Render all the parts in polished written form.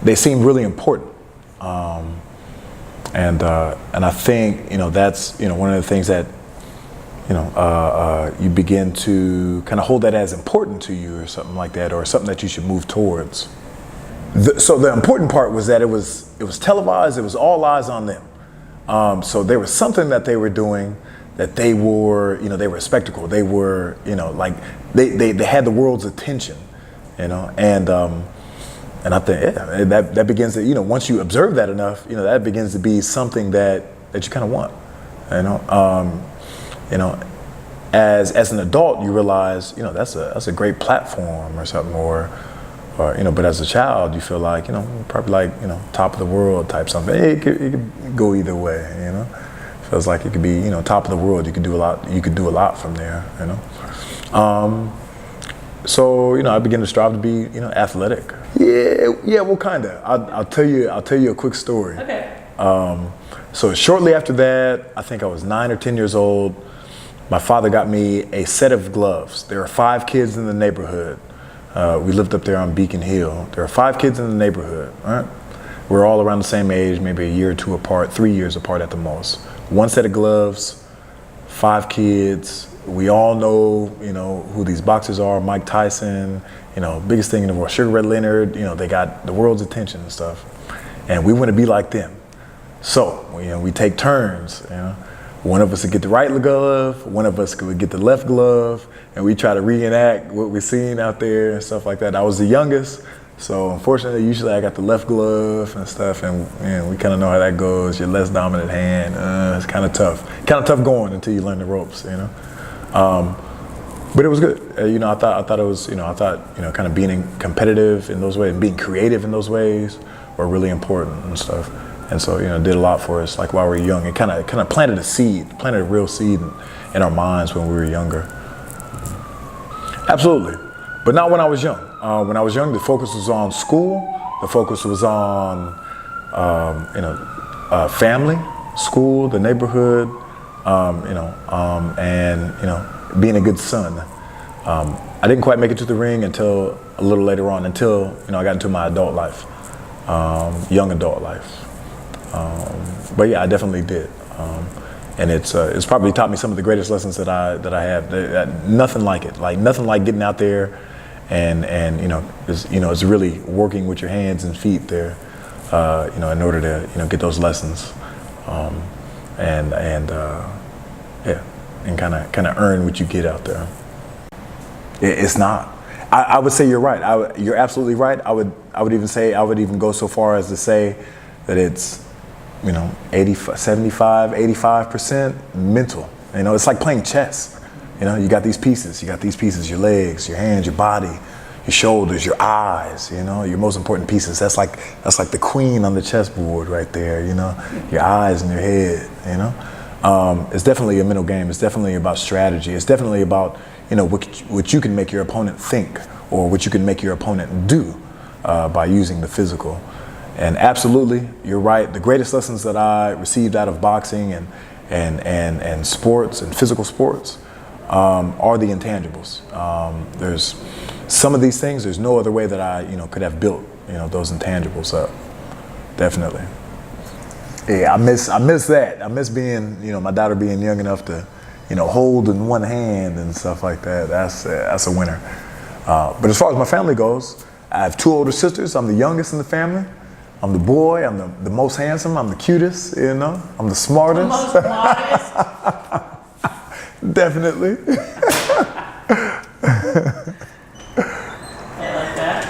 they seem really important. And I think, that's, one of the things that, you begin to kind of hold that as important to you or something like that, or something that you should move towards. So the important part was that it was televised. It was all eyes on them. So there was something that they were doing that they were, they were a spectacle. They were, like they had the world's attention, and I think that begins to, once you observe that enough, that begins to be something that you kind of want, as an adult, you realize, that's a great platform or something, or but as a child, you feel like, probably like, top of the world type something. It could go either way, Feels like it could be, top of the world. You could do a lot. You could do a lot from there, So I began to strive to be, athletic. Yeah. Well, kinda. I'll tell you a quick story. Okay. So shortly after that, I think I was 9 or 10 years old. My father got me a set of gloves. There are 5 kids in the neighborhood. We lived up there on Beacon Hill. There are 5 kids in the neighborhood. Right? We're all around the same age, maybe a year or two apart, 3 years apart at the most. One set of gloves, 5 kids. We all know, who these boxers are. Mike Tyson, biggest thing in the world. Sugar Ray Leonard, they got the world's attention and stuff. And we want to be like them. So, we take turns, One of us would get the right glove, one of us would get the left glove, and we try to reenact what we're seeing out there and stuff like that. I was the youngest, so unfortunately, usually I got the left glove and stuff, and we kind of know how that goes. Your less dominant hand, it's kind of tough. Kind of tough going until you learn the ropes, But it was good. I thought it was, kind of being competitive in those ways and being creative in those ways were really important and stuff. And so, did a lot for us, like while we were young. It kind of planted a real seed in our minds when we were younger. Absolutely, but not when I was young. When I was young, the focus was on school. The focus was on, family, school, the neighborhood, and being a good son. I didn't quite make it to the ring until a little later on, until I got into my adult life, young adult life. But yeah, I definitely did, and it's probably taught me some of the greatest lessons that I have. Nothing like it, nothing like getting out there, and it's really working with your hands and feet there, in order to get those lessons, and kind of earn what you get out there. It's not. I would say you're right. You're absolutely right. I would even go so far as to say that it's 75, 85% mental. It's like playing chess. You got these pieces. Your legs, your hands, your body, your shoulders, your eyes. Your most important pieces. That's like the queen on the chessboard right there. Your eyes and your head. It's definitely a mental game. It's definitely about strategy. It's definitely about what you can make your opponent think, or what you can make your opponent do by using the physical. And absolutely, you're right. The greatest lessons that I received out of boxing and sports and physical sports are the intangibles. There's some of these things. There's no other way that I could have built those intangibles up. Definitely. Yeah, I miss that. I miss being my daughter being young enough to hold in one hand and stuff like that. That's a winner. But as far as my family goes, I have 2 older sisters. I'm the youngest in the family. I'm the boy. I'm the most handsome. I'm the cutest. I'm the smartest. The most modest. Definitely. I like that.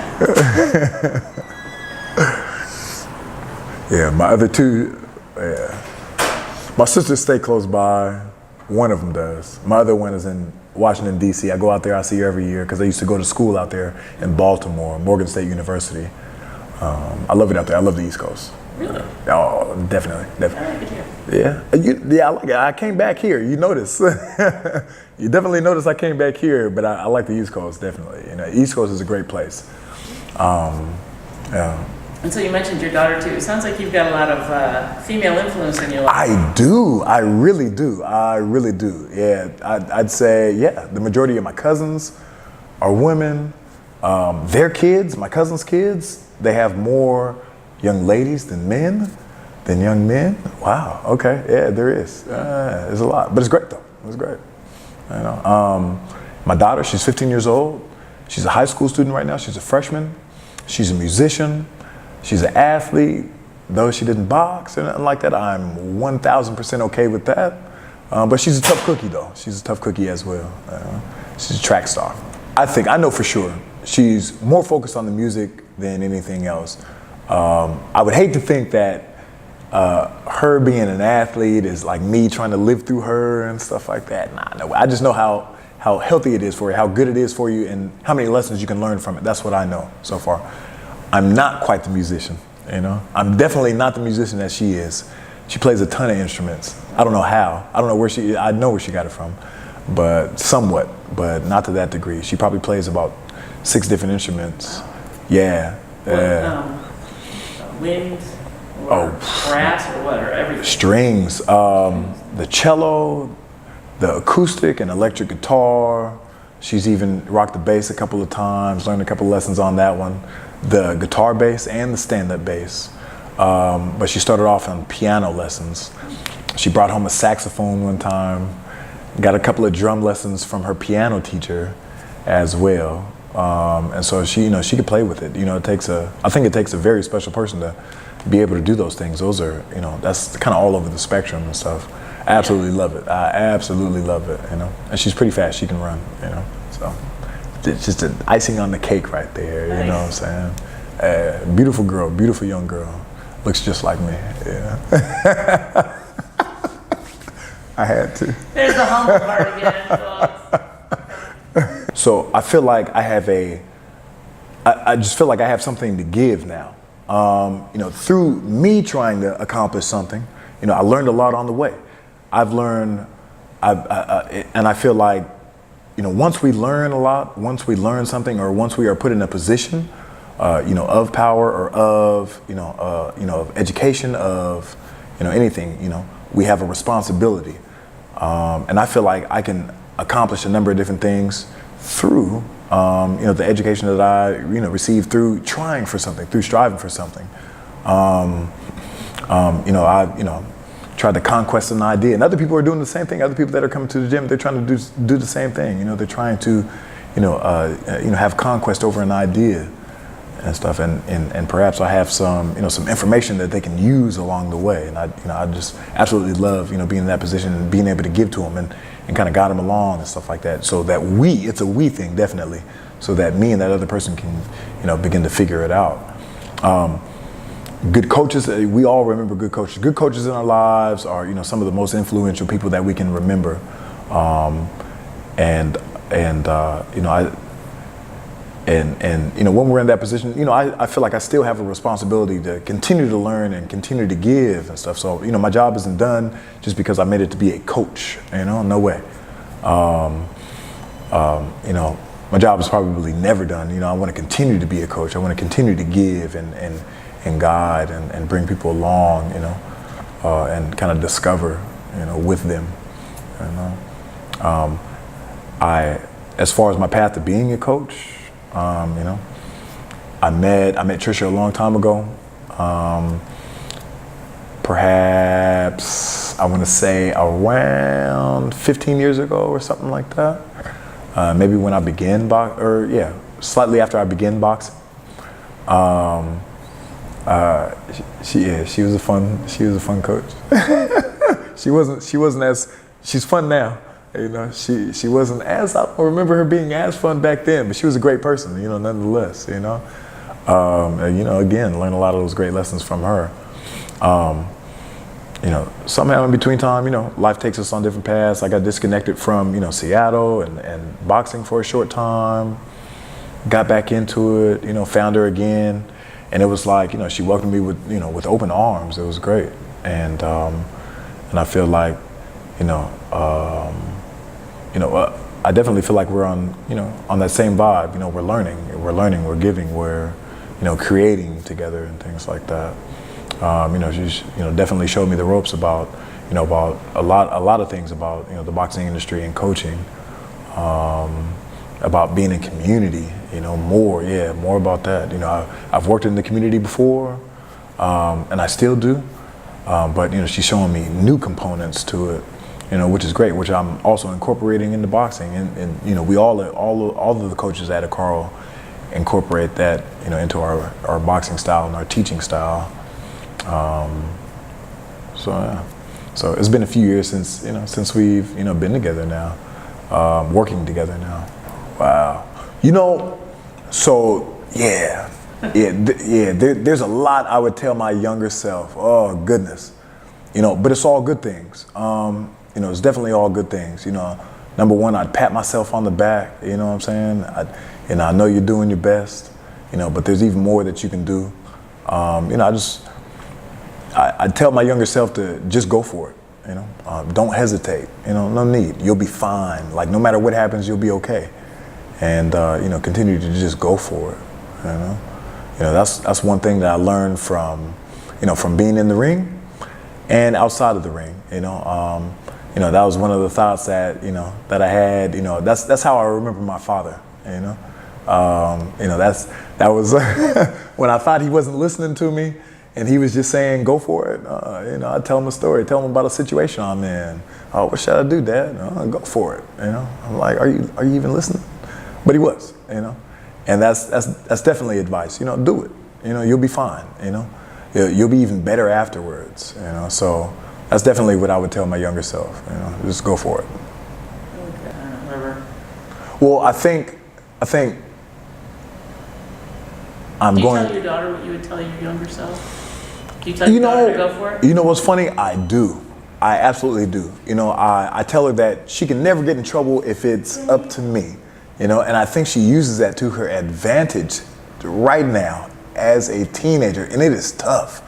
Yeah, my other 2. Yeah, my sisters stay close by. One of them does. My other one is in Washington, D.C. I go out there. I see her every year because I used to go to school out there in Baltimore, Morgan State University. I love it out there. I love the East Coast. Really? Oh, definitely. I like it here. Yeah, I like it. I came back here. You notice. You definitely notice I came back here, but I like the East Coast, definitely. East Coast is a great place. Yeah. And so you mentioned your daughter too. It sounds like you've got a lot of female influence in your life. I do. I really do. Yeah, I'd say, the majority of my cousins are women. Their kids, my cousins' kids, they have more young ladies than young men. Wow. Okay. Yeah, there is. There's a lot, but it's great though. It's great. You know. My daughter, she's 15 years old. She's a high school student right now. She's a freshman. She's a musician. She's an athlete. Though she didn't box or nothing like that, I'm 1,000% okay with that. But she's a tough cookie though. She's a tough cookie as well. She's a track star. I know for sure she's more focused on the music than anything else. I would hate to think that her being an athlete is like me trying to live through her and stuff like that. Nah, no way. I just know how healthy it is for you, how good it is for you, and how many lessons you can learn from it. That's what I know so far. I'm not quite the musician, you know? I'm definitely not the musician that she is. She plays a ton of instruments. I don't know how. I don't know where I know where she got it from, but somewhat, but not to that degree. She probably plays about 6 different instruments. Yeah. Wind, or brass, or what, or everything? Strings, the cello, the acoustic and electric guitar. She's even rocked the bass a couple of times, learned a couple of lessons on that one. The guitar bass and the stand-up bass. But she started off on piano lessons. She brought home a saxophone one time, got a couple of drum lessons from her piano teacher as well. And so she could play with it. You know, I think it takes a very special person to be able to do those things. Those are, that's kind of all over the spectrum and stuff. I absolutely love it. I absolutely love it, And she's pretty fast. She can run, So it's just an icing on the cake right there, nice. You know what I'm saying? Beautiful girl, beautiful young girl. Looks just like me, yeah. I had to. There's the humble part again, folks. So I feel like I just feel like I have something to give now. Through me trying to accomplish something, I learned a lot on the way. I've learned, and I feel like, once we learn a lot, once we learn something, or once we are put in a position, of power or of education, of, anything, we have a responsibility. And I feel like I can accomplish a number of different things through, the education that I, received through trying for something, through striving for something. I tried to conquest an idea, and other people are doing the same thing. Other people that are coming to the gym, they're trying to do the same thing. They're trying to, have conquest over an idea and stuff. And perhaps I have some, some information that they can use along the way. And I just absolutely love, being in that position and being able to give to them and kind of guide them along and stuff like that. So that it's a we thing, definitely. So that me and that other person can, begin to figure it out. Good coaches, we all remember good coaches. Good coaches in our lives are, some of the most influential people that we can remember. When we're in that position, I feel like I still have a responsibility to continue to learn and continue to give and stuff. So, my job isn't done just because I made it to be a coach, no way. My job is probably never done. I want to continue to be a coach. I want to continue to give and guide and bring people along, and kind of discover, with them. As far as my path to being a coach, I met Trisha a long time ago. Perhaps I want to say around 15 years ago or something like that. Maybe when I began slightly after I began boxing. She was a fun coach. She's fun now. She wasn't as, I don't remember her being as fun back then, but she was a great person, nonetheless, again, learned a lot of those great lessons from her. Somehow in between time, life takes us on different paths. I got disconnected from, Seattle and boxing for a short time, got back into it, found her again. And it was like, she welcomed me with open arms. It was great. And I feel like, I definitely feel like we're on that same vibe. We're learning, we're giving, we're, creating together and things like that. She's, definitely showed me the ropes about a lot of things about, the boxing industry and coaching. about being in community, more about that. I've worked in the community before, and I still do, but she's showing me new components to it, which is great, which I'm also incorporating into boxing, and we all of the coaches at Arcaro incorporate that, into our boxing style and our teaching style. So it's been a few years since we've been together now, working together now. Wow. So yeah. There's a lot I would tell my younger self. Oh goodness, but it's all good things. It's definitely all good things. Number one, I'd pat myself on the back. You know what I'm saying? I know you're doing your best. But there's even more that you can do. I'd tell my younger self to just go for it. Don't hesitate. No need. You'll be fine. Like no matter what happens, you'll be okay. And continue to just go for it. That's one thing that I learned from being in the ring and outside of the ring. That was one of the thoughts that that I had. That's how I remember my father. That was when I thought he wasn't listening to me. And he was just saying, go for it. I'd tell him a story, tell him about a situation I'm in. Oh, what should I do, Dad? Go for it. I'm like, are you even listening? But he was, and that's definitely advice. Do it. You'll be fine. You'll be even better afterwards. So that's definitely what I would tell my younger self. Just go for it. Okay. Well, I think I'm going. Do you tell your daughter what you would tell your younger self? Do you tell your daughter to go for it? What's funny? I do. I absolutely do. I tell her that she can never get in trouble if it's up to me. And I think she uses that to her advantage right now as a teenager. And it is tough.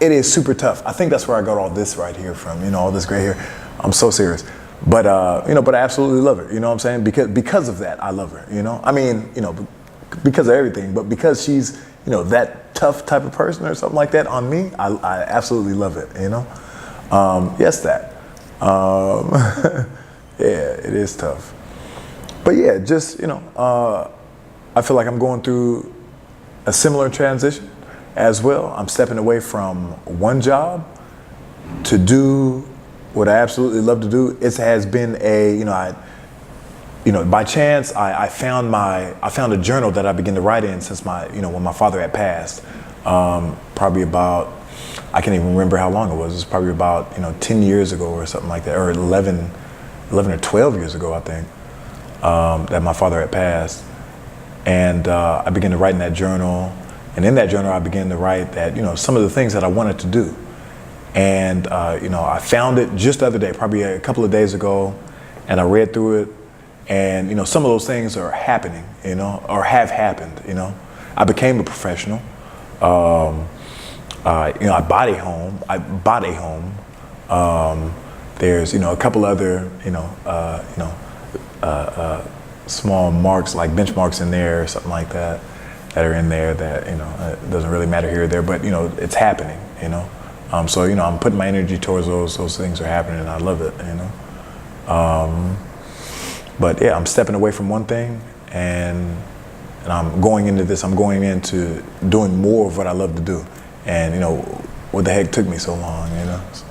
It is super tough. I think that's where I got all this right here from, all this gray hair. I'm so serious. But, but I absolutely love her. You know what I'm saying? Because of that, I love her, I mean, because of everything, but because she's, that tough type of person or something like that on me, I absolutely love it, Yes, that. Yeah, it is tough. But yeah, just, I feel like I'm going through a similar transition as well. I'm stepping away from one job to do what I absolutely love to do. It has been by chance, I found a journal that I began to write in since when my father had passed. Probably about, I can't even remember how long it was. It was probably about 10 years ago or something like that, or 11 or 12 years ago, I think, that my father had passed. And I began to write in that journal, and in that journal I began to write that some of the things that I wanted to do. And I found it just the other day, probably a couple of days ago, and I read through it. And some of those things are happening, or have happened. I became a professional. I bought a home. There's a couple other small marks, like benchmarks in there or something like that are in there that it doesn't really matter here or there, but it's happening. So I'm putting my energy towards those things are happening, and I love it. But yeah, I'm stepping away from one thing, and I'm going into this. I'm going into doing more of what I love to do, and what the heck took me so long, So.